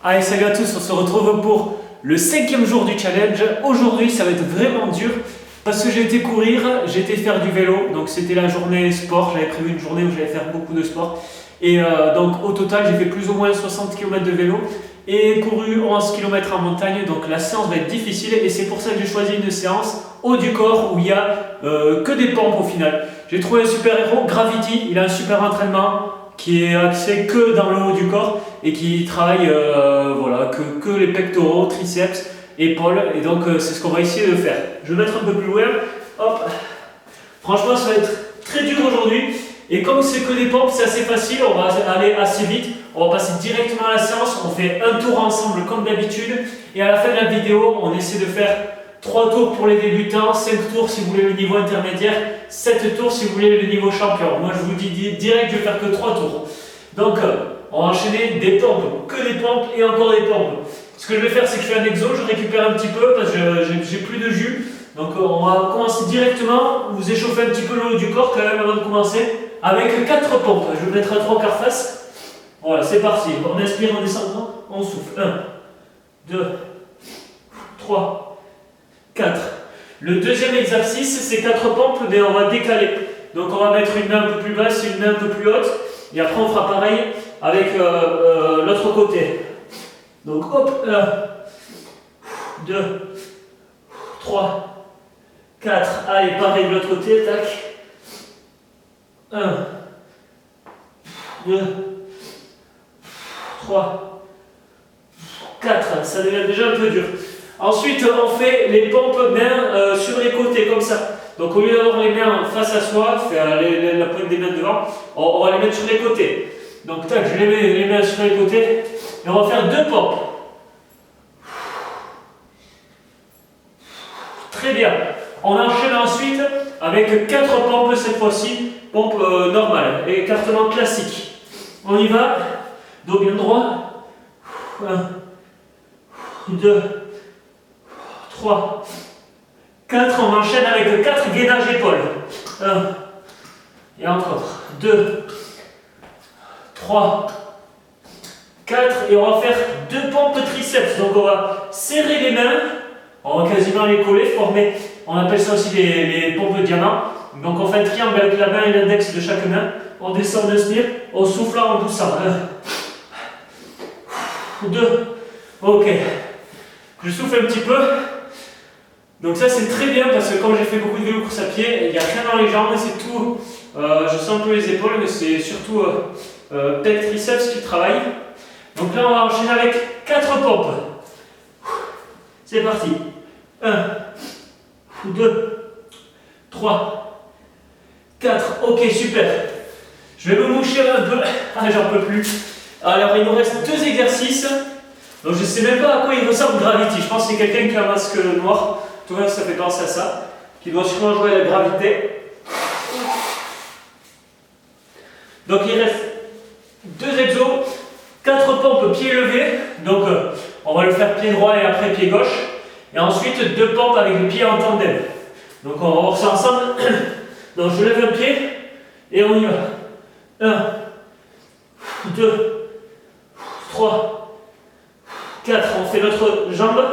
Allez, salut à tous, on se retrouve pour le 5e jour du challenge. Aujourd'hui, ça va être vraiment dur parce que j'ai été courir, j'ai été faire du vélo. Donc, c'était la journée sport. J'avais prévu une journée où j'allais faire beaucoup de sport. Et donc, au total, j'ai fait plus ou moins 60 km de vélo et couru 11 km en montagne. Donc, la séance va être difficile et c'est pour ça que j'ai choisi une séance haut du corps où il n'y a que des pompes au final. J'ai trouvé un super héros, Gravity. Il a un super entraînement qui est axé que dans le haut du corps et qui travaille voilà, que les pectoraux, triceps, épaules, et donc c'est ce qu'on va essayer de faire. Je vais mettre un peu plus loin, hop. Franchement ça va être très dur aujourd'hui, et comme c'est que des pompes, c'est assez facile, on va aller assez vite, on va passer directement à la séance, on fait un tour ensemble comme d'habitude, et à la fin de la vidéo, on essaie de faire 3 tours pour les débutants, 5 tours si vous voulez le niveau intermédiaire, 7 tours si vous voulez le niveau champion. Moi je vous dis direct, je vais faire que 3 tours. Donc on va enchaîner des pompes, que des pompes et encore des pompes. Ce que je vais faire, c'est que je fais un exo, je récupère un petit peu parce que j'ai plus de jus. Donc on va commencer directement, vous échauffez un petit peu le haut du corps quand même avant de commencer, avec 4 pompes. Je vais mettre à 3 quarts face. Voilà, c'est parti. On inspire en descendant, on souffle. 1, 2, 3, 4. Le deuxième exercice, c'est 4 pompes, mais on va décaler. Donc on va mettre une main un peu plus basse et une main un peu plus haute. Et après on fera pareil avec l'autre côté. Donc hop, 1, 2, 3, 4. Allez, pareil de l'autre côté, tac. 1, 2, 3, 4. Ça devient déjà un peu dur. Ensuite, on fait les pompes mains sur les côtés, comme ça. Donc, au lieu d'avoir les mains face à soi, faire la pointe des mains devant, on va les mettre sur les côtés. Donc, tac, je les mets les mains sur les côtés. Et on va faire 2 pompes. Très bien. On enchaîne ensuite avec 4 pompes cette fois-ci. Pompes normales, écartement classique. On y va. Dos bien droit. 1, 2, 3, 4, on enchaîne avec 4 gainages épaules. 1, et encore 2, 3, 4, et on va faire 2 pompes triceps. Donc on va serrer les mains, on va quasiment les coller, former, on appelle ça aussi les pompes diamant. Donc on fait un triangle avec la main et l'index de chaque main, on descend, on inspire, on souffle en poussant. 1, 2, ok. Je souffle un petit peu. Donc ça c'est très bien parce que quand j'ai fait beaucoup de vélo course à pied, il n'y a rien dans les jambes, c'est tout. Je sens un peu les épaules, mais c'est surtout pec triceps qui travaille. Donc là on va enchaîner avec 4 pompes. C'est parti. 1, 2, 3, 4. Ok, super. Je vais me moucher un peu. Ah, j'en peux plus. Alors il nous reste 2 exercices. Donc je ne sais même pas à quoi il ressemble Gravity. Je pense que c'est quelqu'un qui a un masque noir. Tout le monde, ça fait penser à ça. Qui doit sûrement jouer à la gravité. Donc il reste 2 exos, 4 pompes pieds levés. Donc on va le faire pied droit et après pied gauche. Et ensuite 2 pompes avec le pied en tandem. Donc on va voir ça ensemble. Donc je lève un pied et on y va. 1, 2, 3, 4. On fait notre jambe.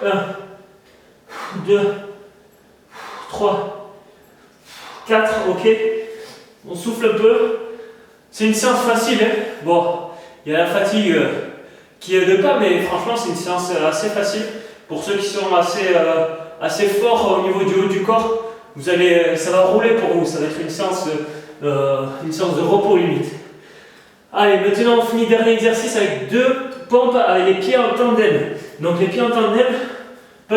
1, 2, 3, 4, ok. On souffle un peu. C'est une séance facile, hein. Bon, il y a la fatigue qui aide pas, mais franchement, c'est une séance assez facile. Pour ceux qui sont assez forts au niveau du haut du corps, ça va rouler pour vous. Ça va être une séance de repos limite. Allez, maintenant on finit le dernier exercice avec 2 pompes avec les pieds en tandem. Donc les pieds en tandem,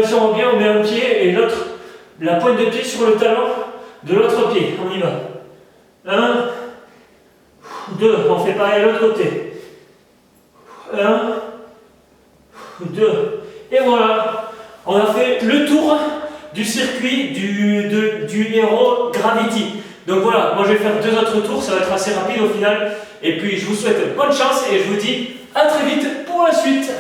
si on revient, on met un pied et l'autre, la pointe de pied sur le talon de l'autre pied. On y va. 1, 2, on fait pareil à l'autre côté. 1, 2, et voilà. On a fait le tour du circuit du héros Gravity. Donc voilà, moi je vais faire 2 autres tours, ça va être assez rapide au final. Et puis je vous souhaite bonne chance et je vous dis à très vite pour la suite.